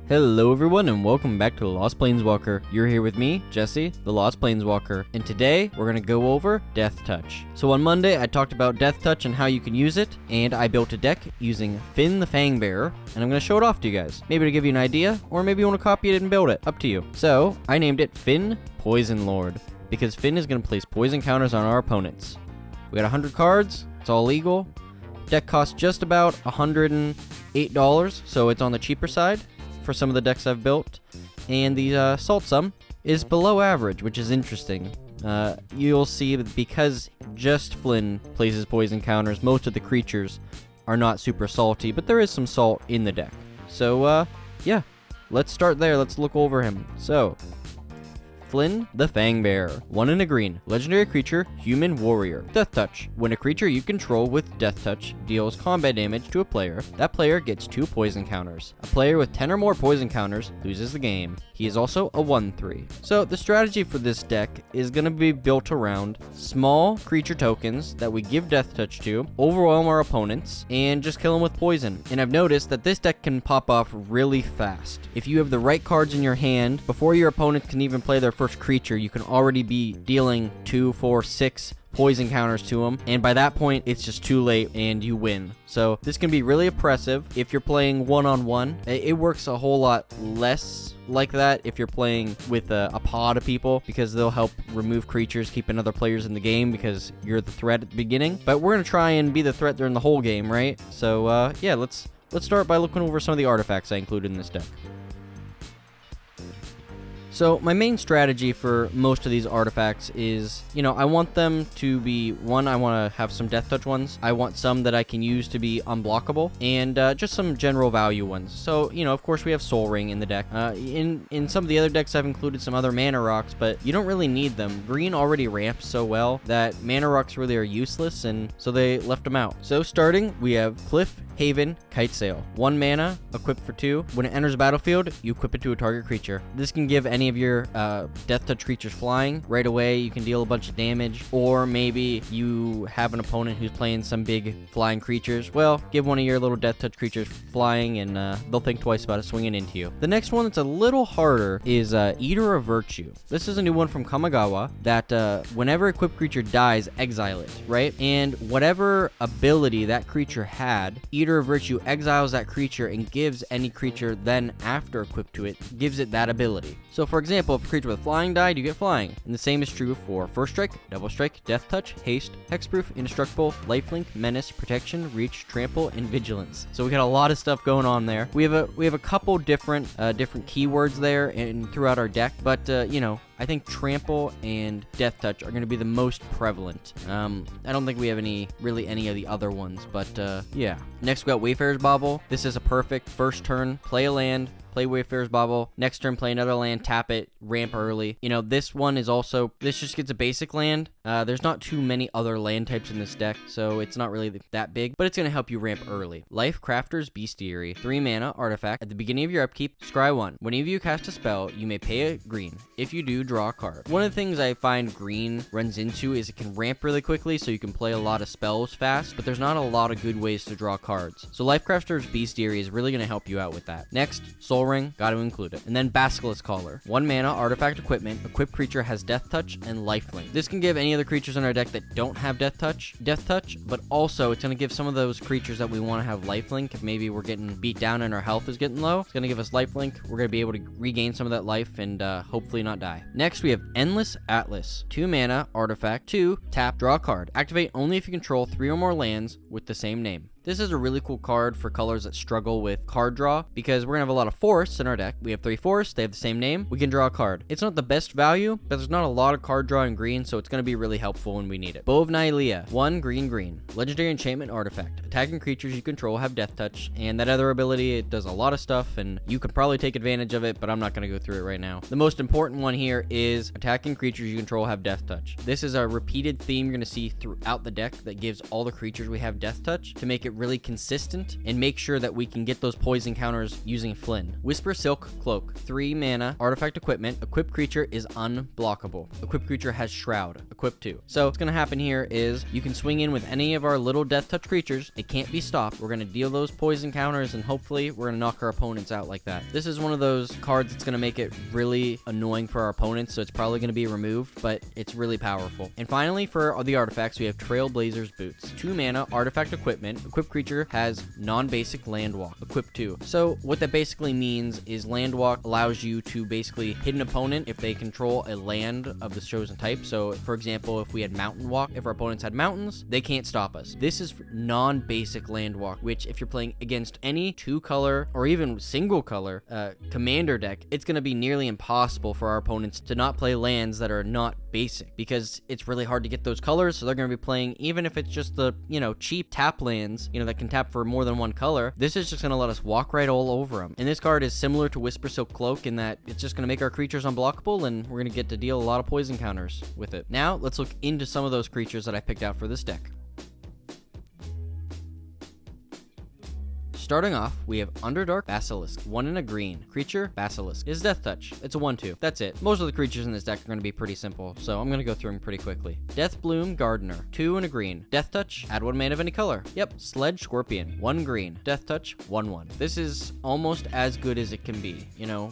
Hello everyone and welcome back to The Lost Planeswalker. You're here with me, Jesse, The Lost Planeswalker, and today we're going to go over Deathtouch. So on Monday I talked about Deathtouch and how you can use it, and I built a deck using Finn the Fangbearer, and I'm going to show it off to you guys. Maybe to give you an idea, or maybe you want to copy it and build it. Up to you. So I named it Finn Poison Lord, because Finn is going to place poison counters on our opponents. We got 100 cards, it's all legal. Deck costs just about $108, so it's on the cheaper side for some of the decks I've built, and the salt sum is below average, which is interesting. You'll see that because just Flynn places poison counters, most of the creatures are not super salty, but there is some salt in the deck. So yeah, let's start there. Let's look over him. So Flynn the Fangbearer, 1 and a green, legendary creature, human warrior. Deathtouch. When a creature you control with Deathtouch deals combat damage to a player, that player gets 2 poison counters. A player with 10 or more poison counters loses the game. He is also a 1/3. So the strategy for this deck is going to be built around small creature tokens that we give Deathtouch to, overwhelm our opponents, and just kill them with poison. And I've noticed that this deck can pop off really fast. If you have the right cards in your hand, before your opponent can even play their first creature, you can already be dealing 2, 4, 6 poison counters to them, and by that point it's just too late and you win. So this can be really oppressive if you're playing one-on-one. It works a whole lot less like that if you're playing with a pod of people, because they'll help remove creatures, keeping other players in the game because you're the threat at the beginning. But we're gonna try and be the threat during the whole game, right? So yeah, let's start by looking over some of the artifacts I included in this deck. So my main strategy for most of these artifacts is, I want them to be, one, I want to have some Deathtouch ones. I want some that I can use to be unblockable, and just some general value ones. So, of course we have Soul Ring in the deck. In some of the other decks I've included some other mana rocks, but you don't really need them. Green already ramps so well that mana rocks really are useless, and so they left them out. So starting, we have Cliff Haven Kitesail. 1 mana, equipped for 2. When it enters the battlefield, you equip it to a target creature. This can give any of your Deathtouch creatures flying. Right away, you can deal a bunch of damage, or maybe you have an opponent who's playing some big flying creatures. Well, give one of your little Deathtouch creatures flying, and they'll think twice about it swinging into you. The next one that's a little harder is Eater of Virtue. This is a new one from Kamigawa that whenever equipped creature dies, exile it, right? And whatever ability that creature had, Eater of Virtue exiles that creature and gives any creature then after equipped to it, gives it that ability. So for example, if a creature with flying died, you get flying. And the same is true for First Strike, Double Strike, Deathtouch, Haste, Hexproof, Indestructible, Lifelink, Menace, Protection, Reach, Trample, and Vigilance. So we got a lot of stuff going on there. We have a couple different keywords there and throughout our deck, but I think Trample and Deathtouch are going to be the most prevalent. I don't think we have any of the other ones, but yeah. Next we got Wayfarer's Bauble. This is a perfect first turn, play a land, play Wayfarer's Bauble. Next turn, play another land, tap it, ramp early. This one is also, this just gets a basic land. There's not too many other land types in this deck, so it's not really that big, but it's going to help you ramp early. Life Crafter's Bestiary. 3 mana, artifact. At the beginning of your upkeep, scry 1. Whenever you cast a spell, you may pay a green. If you do, draw a card. One of the things I find green runs into is it can ramp really quickly, so you can play a lot of spells fast, but there's not a lot of good ways to draw cards. So Life Crafter's Bestiary is really going to help you out with that. Next, Soul Ring, got to include it. And then Basilisk Collar. 1 mana, artifact equipment. Equipped creature has Deathtouch and Lifelink. This can give any other creatures in our deck that don't have Deathtouch, but also it's going to give some of those creatures that we want to have Lifelink. If maybe we're getting beat down and our health is getting low, it's going to give us Lifelink. We're going to be able to regain some of that life and hopefully not die. Next, we have Endless Atlas. 2 mana, artifact, 2, tap, draw a card. Activate only if you control 3 or more lands with the same name. This is a really cool card for colors that struggle with card draw, because we're going to have a lot of forests in our deck. We have 3 forests, they have the same name, we can draw a card. It's not the best value, but there's not a lot of card draw in green, so it's going to be really helpful when we need it. Bow of Nylea, 1 green. Legendary enchantment artifact. Attacking creatures you control have Deathtouch, and that other ability, it does a lot of stuff, and you could probably take advantage of it, but I'm not going to go through it right now. The most important one here is attacking creatures you control have Deathtouch. This is a repeated theme you're going to see throughout the deck that gives all the creatures we have Deathtouch to make it really consistent and make sure that we can get those poison counters using Flynn. Whisper Silk Cloak, 3 mana, artifact equipment. Equipped creature is unblockable. Equipped creature has Shroud, equipped 2. So what's going to happen here is you can swing in with any of our little Deathtouch creatures. It can't be stopped. We're going to deal those poison counters, and hopefully we're going to knock our opponents out like that. This is one of those cards that's going to make it really annoying for our opponents, so it's probably going to be removed, but it's really powerful. And finally, for the artifacts, we have Trailblazer's Boots. 2 mana, artifact equipment. Equipped creature has non-basic land walk, equipped 2. So what that basically means is land walk allows you to basically hit an opponent if they control a land of the chosen type. So for example, if we had mountain walk, if our opponents had mountains, they can't stop us. This is non-basic land walk, which if you're playing against any 2-color or even single color commander deck, it's going to be nearly impossible for our opponents to not play lands that are not basic, because it's really hard to get those colors. So they're going to be playing, even if it's just the, cheap tap lands, that can tap for more than one color. This is just going to let us walk right all over them. And this card is similar to Whisper Silk Cloak in that it's just going to make our creatures unblockable, and we're going to get to deal a lot of poison counters with it. Now let's look into some of those creatures that I picked out for this deck. Starting off, we have Underdark Basilisk, 1 and a green. Creature, Basilisk. Is Deathtouch. It's a 1/2. That's it. Most of the creatures in this deck are going to be pretty simple, so I'm going to go through them pretty quickly. Deathbloom Gardener, 2 and a green. Deathtouch, add 1 mana of any color. Yep. Sledge Scorpion, 1 green. Deathtouch, 1/1. This is almost as good as it can be.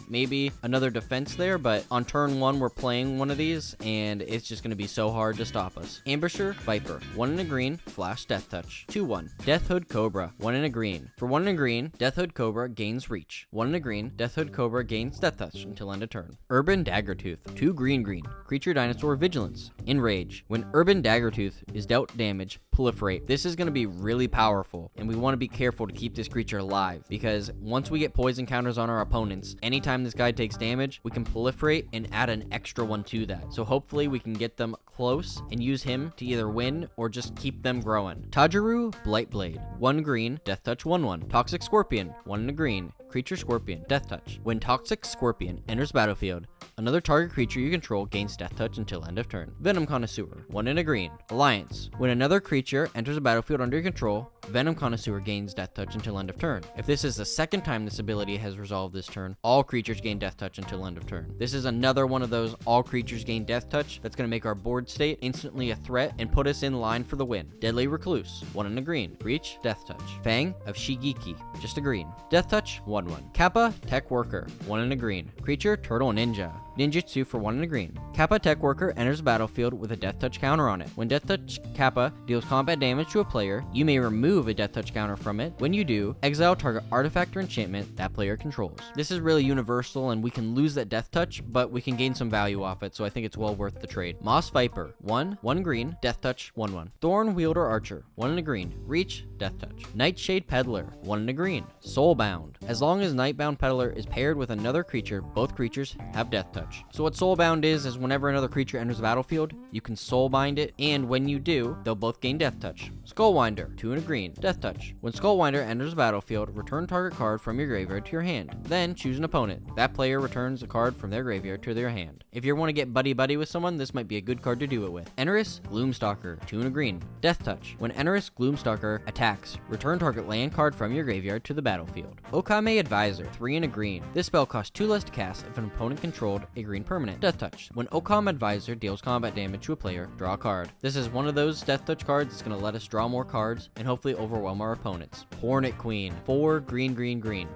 Maybe another defense there, but on turn 1, we're playing one of these, and it's just going to be so hard to stop us. Ambusher Viper, 1 and a green. Flash Deathtouch, 2/1. Deathhood Cobra, 1 and a green. For 1 and a green, Deathhood Cobra gains reach. 1 and a green, Deathhood Cobra gains Deathtouch until end of turn. Urban Daggertooth, 2 green. Creature Dinosaur Vigilance. Enrage. When Urban Daggertooth is dealt damage, proliferate. This is going to be really powerful, and we want to be careful to keep this creature alive, because once we get poison counters on our opponents, anytime this guy takes damage, we can proliferate and add an extra one to that. So hopefully we can get them close and use him to either win or just keep them growing. Tajiru Blightblade, 1 green, Deathtouch 1/1. Toxic Scorpion, 1 and a green. Creature Scorpion, Deathtouch. When Toxic Scorpion enters battlefield, another target creature you control gains Deathtouch until end of turn. Venom Connoisseur, 1 and a green. Alliance. When another creature enters a battlefield under your control, Venom Connoisseur gains Deathtouch until end of turn. If this is the second time this ability has resolved this turn, all creatures gain Deathtouch until end of turn. This is another one of those all creatures gain Deathtouch that's going to make our board state instantly a threat and put us in line for the win. Deadly Recluse, 1 and a green. Reach, Deathtouch. Fang of Shigeki, just a green. Deathtouch, 1/1. Kappa Tech Worker, 1 and a green. Creature Turtle Ninja. Ninjutsu for 1 and a green. Kappa Tech Worker enters battlefield with a Deathtouch counter on it. When Deathtouch Kappa deals combat damage to a player, you may remove a Deathtouch counter from it. When you do, exile target artifact or enchantment that player controls. This is really universal, and we can lose that Deathtouch, but we can gain some value off it, so I think it's well worth the trade. Moss Viper, 1 green. Deathtouch, 1/1. Thorn Wielder Archer, 1 and a green. Reach, Deathtouch. Nightshade Peddler, 1 and a green. Soulbound. As long as Nightbound Peddler is paired with another creature, both creatures have Deathtouch. So what Soulbound is whenever another creature enters the battlefield, you can Soulbind it, and when you do, they'll both gain Deathtouch. Skullwinder, 2 and a green. Deathtouch. When Skullwinder enters the battlefield, return target card from your graveyard to your hand. Then choose an opponent. That player returns a card from their graveyard to their hand. If you want to get buddy-buddy with someone, this might be a good card to do it with. Enorous Gloomstalker, 2 and a green. Deathtouch. When Enorous Gloomstalker attacks, return target land card from your graveyard to the battlefield. Okame Advisor, 3 and a green. This spell costs 2 less to cast if an opponent controlled a green permanent. Deathtouch. When Okame Advisor deals combat damage to a player, draw a card. This is one of those Deathtouch cards that's going to let us draw more cards and hopefully overwhelm our opponents. Hornet Queen, 4 green.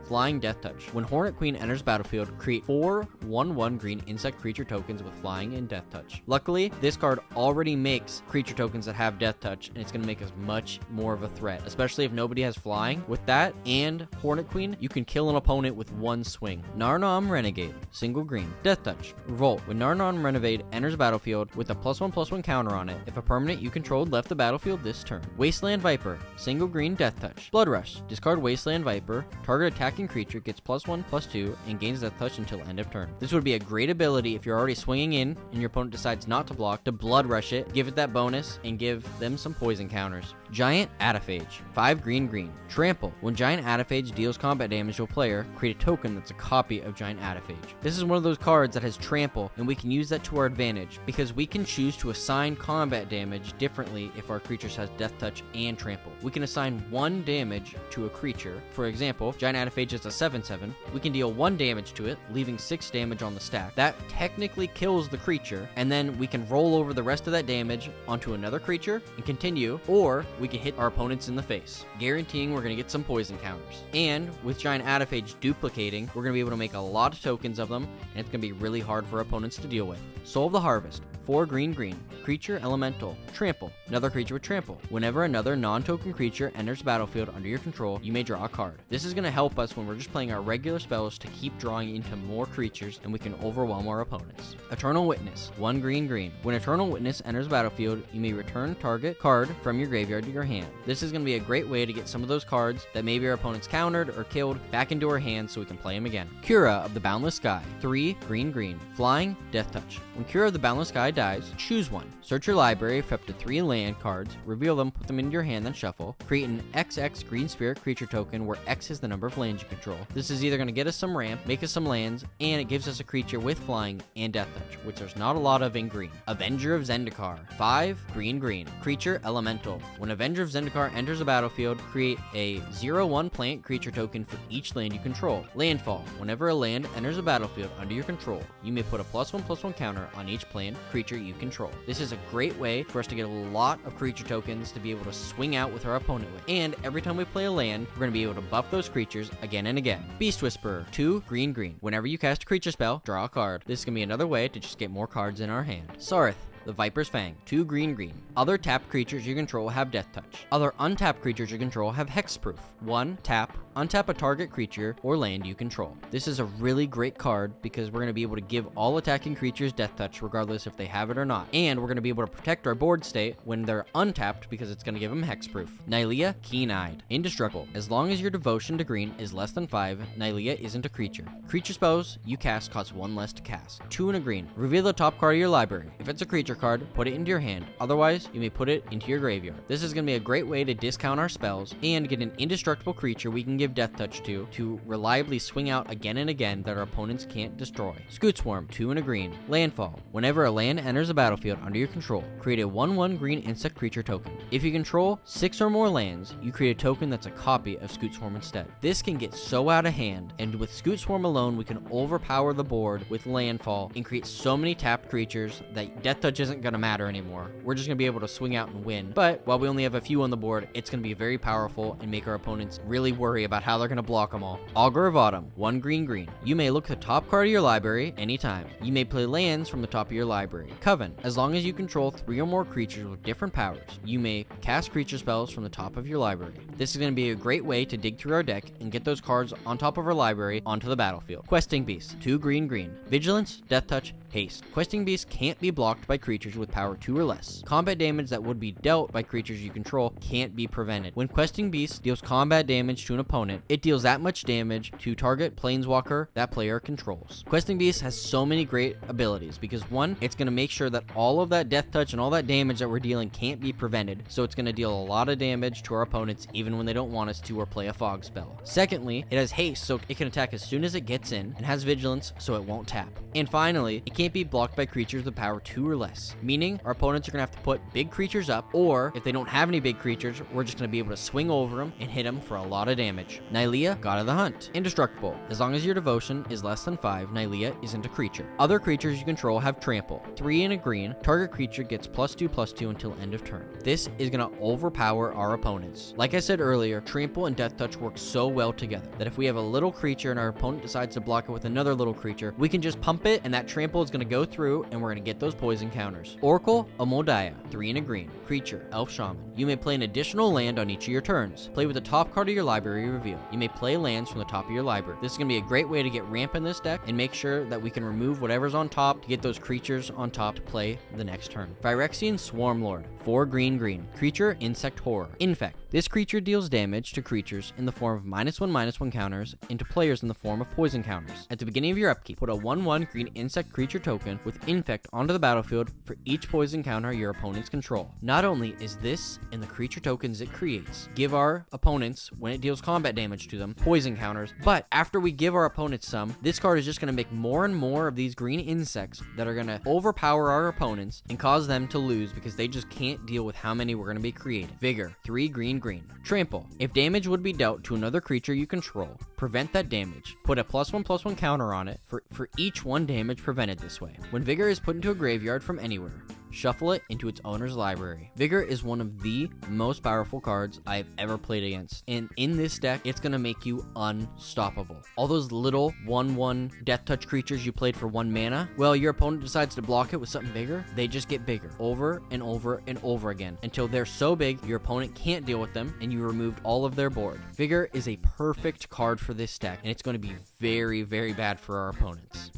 Flying Deathtouch. When Hornet Queen enters battlefield, create 4 1/1 green insect creature tokens with flying and Deathtouch. Luckily, this card already makes creature tokens that have Deathtouch, and it's going to make us much more of a threat, especially if nobody has flying. With that and Hornet Queen, you can kill an opponent with one swing. Narnom Renegade, single green. Deathtouch. Revolt. When Narnom Renegade enters battlefield with a +1/+1 counter on it, if a permanent you controlled left the battlefield this turn. Wasteland Viper, single green. Deathtouch. Blood Rush. Discard Wasteland Viper. Target attacking creature gets +1/+2 and gains Deathtouch until end of turn. This would be a great ability if you're already swinging in and your opponent decides not to block, to Blood Rush it, give it that bonus, and give them some poison counters. Giant Ataphage, 5 green. Trample. When Giant Ataphage deals combat damage to a player, create a token that's a copy of Giant Ataphage. This is one of those cards that has trample, and we can use that to our advantage because we can choose to assign combat damage differently if our creatures has Deathtouch and trample. We can assign 1 damage to a creature. For example, Giant Adiphage's is a 7/7. We can deal 1 damage to it, leaving 6 damage on the stack. That technically kills the creature, and then we can roll over the rest of that damage onto another creature and continue, or we can hit our opponents in the face, guaranteeing we're going to get some poison counters. And with Giant Adiphage duplicating, we're going to be able to make a lot of tokens of them, and it's going to be really hard for opponents to deal with. Soul of the Harvest. 4 green, creature elemental, trample, another creature with trample. Whenever another non-token creature enters the battlefield under your control, you may draw a card. This is going to help us when we're just playing our regular spells to keep drawing into more creatures, and we can overwhelm our opponents. Eternal Witness, 1 green. When Eternal Witness enters the battlefield, you may return target card from your graveyard to your hand. This is going to be a great way to get some of those cards that maybe our opponents countered or killed back into our hands so we can play them again. Cura of the Boundless Sky, 3 green, flying, Deathtouch. When Cura of the Boundless Sky dies, choose one. Search your library for up to 3 land cards, reveal them, put them into your hand, then shuffle. Create an XX green spirit creature token where X is the number of lands you control. This is either going to get us some ramp, make us some lands, and it gives us a creature with flying and Deathtouch, which there's not a lot of in green. Avenger of Zendikar, 5 green, creature elemental. When Avenger of Zendikar enters a battlefield, create a 0/1 plant creature token for each land you control. Landfall. Whenever a land enters a battlefield under your control, you may put a +1/+1 counter on each plant creature you control. This is a great way for us to get a lot of creature tokens to be able to swing out with our opponent with. And every time we play a land, we're going to be able to buff those creatures again and again. Beast Whisperer, 2 green. Whenever you cast a creature spell, draw a card. This is going to be another way to just get more cards in our hand. Sarith, the Viper's Fang, 2 green. Other tapped creatures you control have Deathtouch. Other untapped creatures you control have Hexproof. 1 tap, untap a target creature or land you control. This is a really great card because we're going to be able to give all attacking creatures Deathtouch regardless if they have it or not. And we're going to be able to protect our board state when they're untapped because it's going to give them Hexproof. Nylea, Keen-Eyed, indestructible. As long as your devotion to green is less than 5, Nylea isn't a creature. Creature spells you cast cost 1 less to cast. 2 green. Reveal the top card of your library. If it's a creature card, put it into your hand. Otherwise, you may put it into your graveyard. This is going to be a great way to discount our spells and get an indestructible creature we can give Deathtouch to reliably swing out again and again that our opponents can't destroy. Scootswarm, 2 green. Landfall. Whenever a land enters a battlefield under your control, create a 1/1 green insect creature token. If you control 6 or more lands, you create a token that's a copy of Scootswarm instead. This can get so out of hand, and with Scootswarm alone, we can overpower the board with landfall and create so many tapped creatures that Deathtouch isn't going to matter anymore. We're just going to be able to swing out and win. But while we only have a few on the board, it's going to be very powerful and make our opponents really worry about how they're going to block them all. Augur of Autumn, 1 green. You may look at the top card of your library anytime. You may play lands from the top of your library. Coven. As long as you control 3 or more creatures with different powers, you may cast creature spells from the top of your library. This is going to be a great way to dig through our deck and get those cards on top of our library onto the battlefield. Questing Beast, 2 green. Vigilance, Deathtouch, Haste. Questing Beast can't be blocked by creatures with power 2 or less. Combat damage that would be dealt by creatures you control can't be prevented. When Questing Beast deals combat damage to an opponent, it deals that much damage to target planeswalker that player controls. Questing Beast has so many great abilities because 1, it's going to make sure that all of that Deathtouch and all that damage that we're dealing can't be prevented, so it's going to deal a lot of damage to our opponents even when they don't want us to or play a fog spell. Secondly, it has haste, so it can attack as soon as it gets in, and has vigilance, so it won't tap. And finally, it can't be blocked by creatures with power 2 or less, meaning our opponents are going to have to put big creatures up, or if they don't have any big creatures, we're just going to be able to swing over them and hit them for a lot of damage. Nylea, God of the Hunt, indestructible. As long as your devotion is less than 5, Nylea isn't a creature. Other creatures you control have trample. 3 green. Target creature gets +2/+2 until end of turn. This is going to overpower our opponents. Like I said earlier, trample and Deathtouch work so well together that if we have a little creature and our opponent decides to block it with another little creature, we can just pump it and that trample is going to go through and we're going to get those poison counters. Oracle of Moldiah, 3 green. Creature, Elf Shaman. You may play an additional land on each of your turns. Play with the top card of your library reveal. You may play lands from the top of your library. This is going to be a great way to get ramp in this deck and make sure that we can remove whatever's on top to get those creatures on top to play the next turn. Phyrexian Swarmlord, 4 green. Creature, Insect Horror. Infect. This creature deals damage to creatures in the form of -1/-1 counters and to players in the form of poison counters. At the beginning of your upkeep, put a 1/1 green insect creature token with Infect onto the battlefield for each poison counter your opponents control. Not only is this and the creature tokens it creates give our opponents, when it deals combat damage to them, poison counters, but after we give our opponents some, this card is just going to make more and more of these green insects that are going to overpower our opponents and cause them to lose because they just can't deal with how many we're going to be creating. Vigor, 3 green. Trample. If damage would be dealt to another creature you control, prevent that damage. Put a +1/+1 counter on it for each 1 damage prevented this way. When Vigor is put into a graveyard from anywhere, shuffle it into its owner's library. Vigor is one of the most powerful cards I've ever played against, and in this deck, it's going to make you unstoppable. All those little 1/1 Deathtouch creatures you played for 1 mana, well, your opponent decides to block it with something bigger, they just get bigger over and over and over again until they're so big your opponent can't deal with them and you removed all of their board. Vigor is a perfect card for this deck, and it's going to be very, very bad for our opponents.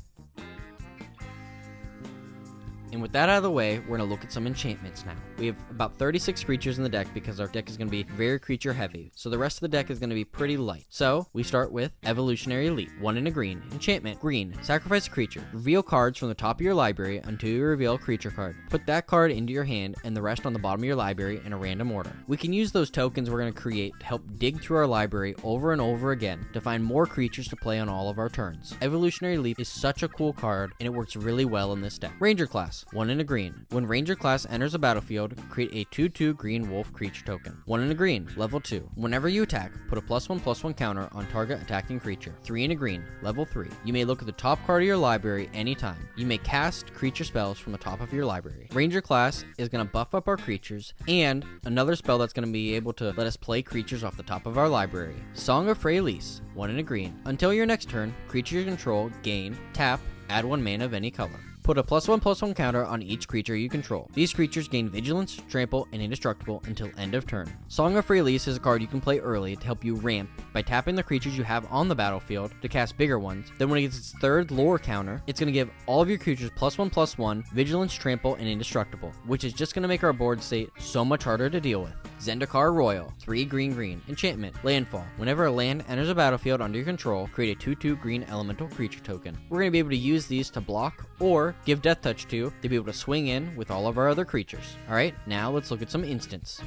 And with that out of the way, we're going to look at some enchantments now. We have about 36 creatures in the deck because our deck is going to be very creature heavy. So the rest of the deck is going to be pretty light. So we start with Evolutionary Elite, 1 and a green. Enchantment, green. Sacrifice a creature. Reveal cards from the top of your library until you reveal a creature card. Put that card into your hand and the rest on the bottom of your library in a random order. We can use those tokens we're going to create to help dig through our library over and over again to find more creatures to play on all of our turns. Evolutionary Elite is such a cool card and it works really well in this deck. Ranger class, 1 and a green. When Ranger class enters a battlefield, create a 2/2 green wolf creature token. 1 and a green, level 2. Whenever you attack, put a +1/+1 counter on target attacking creature. 3 and a green, level 3. You may look at the top card of your library anytime. You may cast creature spells from the top of your library. Ranger class is going to buff up our creatures, and another spell that's going to be able to let us play creatures off the top of our library. Song of Freyalise, 1 and a green. Until your next turn, creature you control gain, tap, add 1 mana of any color. Put a +1/+1 counter on each creature you control. These creatures gain Vigilance, Trample, and Indestructible until end of turn. Song of Freyalise is a card you can play early to help you ramp by tapping the creatures you have on the battlefield to cast bigger ones. Then when it gets its 3rd lore counter, it's going to give all of your creatures +1/+1, Vigilance, Trample, and Indestructible, which is just going to make our board state so much harder to deal with. Zendikar Royal, 3 green. Enchantment, Landfall. Whenever a land enters a battlefield under your control, create a 2/2 green elemental creature token. We're going to be able to use these to block or give Deathtouch to be able to swing in with all of our other creatures. Alright, now let's look at some instants.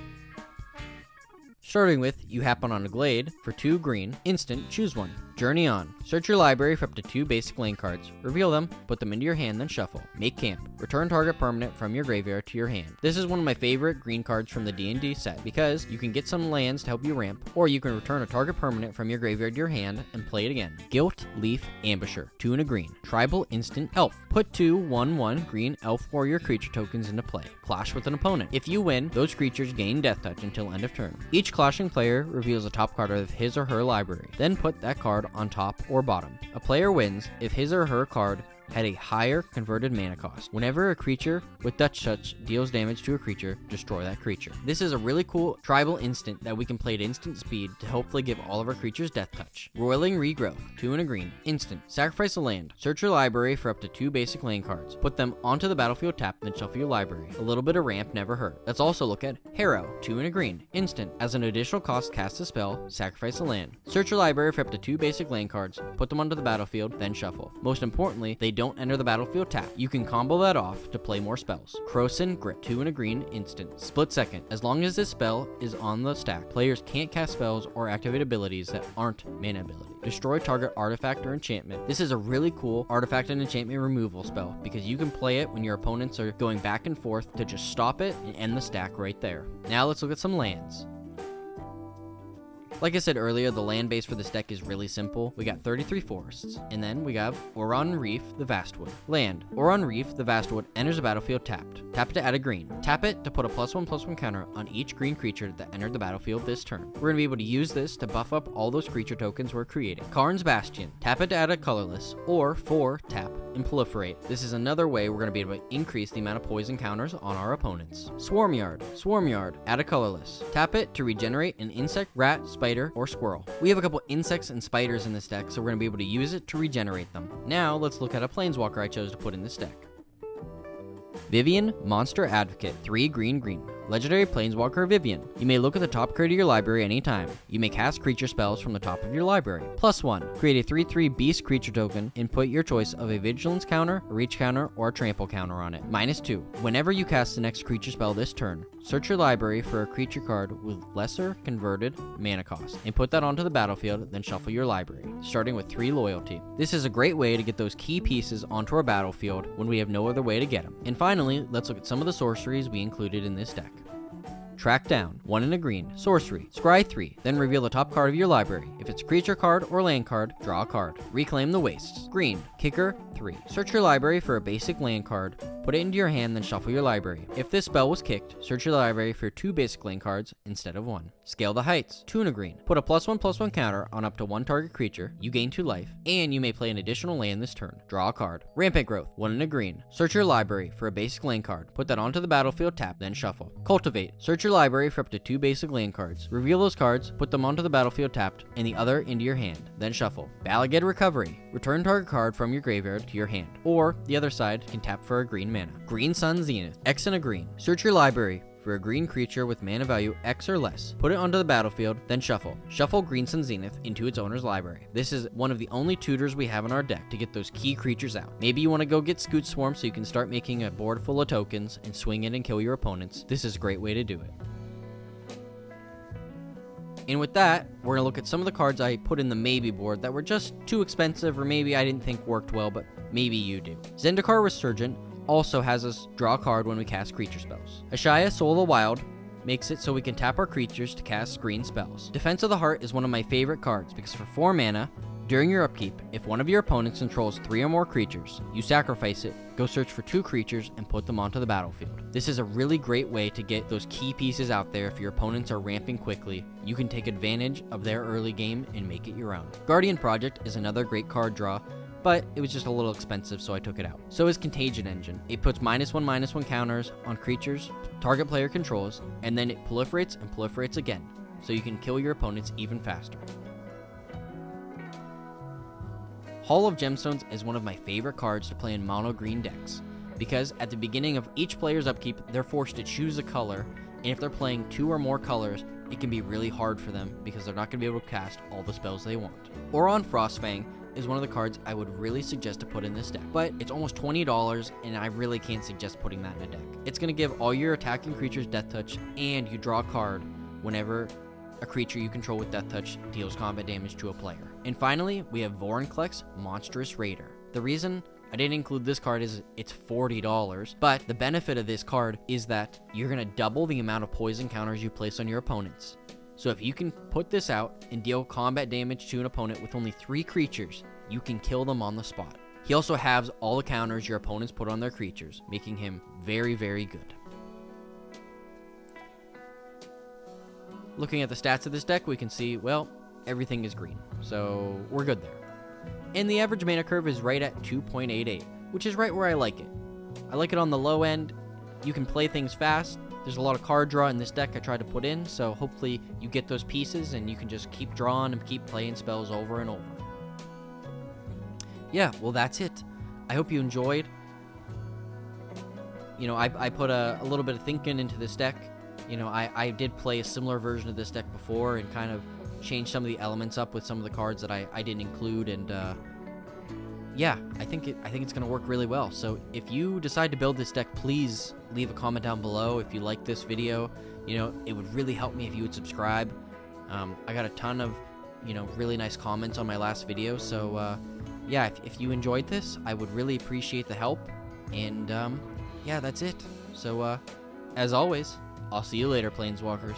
Starting with, you happen on a Glade for 2 green, instant, choose one. Journey on. Search your library for up to 2 basic lane cards. Reveal them, put them into your hand, then shuffle. Make camp. Return target permanent from your graveyard to your hand. This is one of my favorite green cards from the D&D set because you can get some lands to help you ramp, or you can return a target permanent from your graveyard to your hand and play it again. Gilt Leaf Ambusher, 2 and a green. Tribal instant elf. Put 2 1/1 green elf warrior creature tokens into play. Clash with an opponent. If you win, those creatures gain Deathtouch until end of turn. Each clashing player reveals a top card of his or her library. Then put that card on top or bottom. A player wins if his or her card had a higher converted mana cost. Whenever a creature with Deathtouch deals damage to a creature, destroy that creature. This is a really cool tribal instant that we can play at instant speed to hopefully give all of our creatures Deathtouch. Roiling Regrowth, 2 and a green. Instant. Sacrifice a land. Search your library for up to 2 basic land cards. Put them onto the battlefield tap, then shuffle your library. A little bit of ramp never hurt. Let's also look at Harrow, 2 and a green. Instant. As an additional cost, cast a spell, sacrifice a land. Search your library for up to 2 basic land cards. Put them onto the battlefield, then shuffle. Most importantly, they don't enter the battlefield tap. You can combo that off to play more spells. Krosan Grip, 2 and a green, instant. Split second. As long as this spell is on the stack, players can't cast spells or activate abilities that aren't mana ability. Destroy target artifact or enchantment. This is a really cool artifact and enchantment removal spell because you can play it when your opponents are going back and forth to just stop it and end the stack right there. Now let's look at some lands. Like I said earlier, the land base for this deck is really simple. We got 33 forests, and then we have Oron Reef, the Vastwood. Land. Oron Reef, the Vastwood, enters the battlefield tapped. Tap it to add a green. Tap it to put a +1/+1 counter on each green creature that entered the battlefield this turn. We're going to be able to use this to buff up all those creature tokens we're creating. Karn's Bastion. Tap it to add a colorless, or 4, tap, and proliferate. This is another way we're going to be able to increase the amount of poison counters on our opponents. Swarmyard. Swarmyard. Add a colorless. Tap it to regenerate an insect, rat, spider, or squirrel. We have a couple insects and spiders in this deck, so we're going to be able to use it to regenerate them. Now, let's look at a planeswalker I chose to put in this deck. Vivian, Monster Advocate, 3 green. Legendary Planeswalker Vivian. You may look at the top card of your library anytime. You may cast creature spells from the top of your library. +1. Create a 3/3 beast creature token and put your choice of a vigilance counter, a reach counter, or a trample counter on it. -2. Whenever you cast the next creature spell this turn, search your library for a creature card with lesser converted mana cost and put that onto the battlefield, then shuffle your library, starting with 3 loyalty. This is a great way to get those key pieces onto our battlefield when we have no other way to get them. And finally, let's look at some of the sorceries we included in this deck. Track down, 1 and a green, sorcery, scry 3, then reveal the top card of your library. If it's a creature card or land card, draw a card. Reclaim the wastes. Green, kicker 3. Search your library for a basic land card, put it into your hand, then shuffle your library. If this spell was kicked, search your library for 2 basic land cards instead of 1. Scale the heights, 2 and a green. Put a +1/+1 counter on up to 1 target creature, you gain 2 life, and you may play an additional land this turn. Draw a card. Rampant growth, 1 and a green. Search your library for a basic land card, put that onto the battlefield, tap, then shuffle. Cultivate, search your library for up to 2 basic land cards. Reveal those cards, put them onto the battlefield tapped, and the other into your hand, then shuffle. Balaged Recovery, return target card from your graveyard to your hand, or the other side can tap for a green mana. Green Sun Zenith, X and a green. Search your library for a green creature with mana value X or less. Put it onto the battlefield, then shuffle. Shuffle Green Sun Zenith into its owner's library. This is one of the only tutors we have in our deck to get those key creatures out. Maybe you want to go get Scoot Swarm so you can start making a board full of tokens and swing it and kill your opponents. This is a great way to do it. And with that, we're going to look at some of the cards I put in the maybe board that were just too expensive, or maybe I didn't think worked well, but maybe you do. Zendikar Resurgent also has us draw a card when we cast creature spells. Ashaya Soul of the Wild makes it so we can tap our creatures to cast green spells. Defense of the Heart is one of my favorite cards because for 4 mana, during your upkeep, if one of your opponents controls 3 or more creatures, you sacrifice it, go search for 2 creatures, and put them onto the battlefield. This is a really great way to get those key pieces out there if your opponents are ramping quickly. You can take advantage of their early game and make it your own. Guardian Project is another great card draw, but it was just a little expensive, so I took it out. So is Contagion Engine. It puts -1/-1 counters on creatures target player controls, and then it proliferates and proliferates again, so you can kill your opponents even faster. Hall of Gemstones is one of my favorite cards to play in mono green decks, because at the beginning of each player's upkeep, they're forced to choose a color, and if they're playing 2 or more colors, it can be really hard for them because they're not going to be able to cast all the spells they want. Oron Frostfang is one of the cards I would really suggest to put in this deck, but it's almost $20 and I really can't suggest putting that in a deck. It's going to give all your attacking creatures Deathtouch, and you draw a card whenever a creature you control with Deathtouch deals combat damage to a player. And finally, we have Vorinclex Monstrous Raider. The reason I didn't include this card is it's $40, but the benefit of this card is that you're going to double the amount of poison counters you place on your opponents. So if you can put this out and deal combat damage to an opponent with only 3 creatures, you can kill them on the spot. He also halves all the counters your opponents put on their creatures, making him very, very good. Looking at the stats of this deck, we can see, well, everything is green, so we're good there. And the average mana curve is right at 2.88, which is right where I like it. I like it on the low end. You can play things fast. There's a lot of card draw in this deck I tried to put in, so hopefully you get those pieces and you can just keep drawing and keep playing spells over and over. Yeah, well, that's it. I hope you enjoyed. You know, I put a little bit of thinking into this deck. You know, I did play a similar version of this deck before and kind of changed some of the elements up with some of the cards that I didn't include, and yeah, I think it's gonna work really well. So if you decide to build this deck, please leave a comment down below if you like this video. You know, it would really help me if you would subscribe. I got a ton of, you know, really nice comments on my last video, so yeah, if you enjoyed this, I would really appreciate the help. And yeah, that's it. So as always, I'll see you later, Planeswalkers.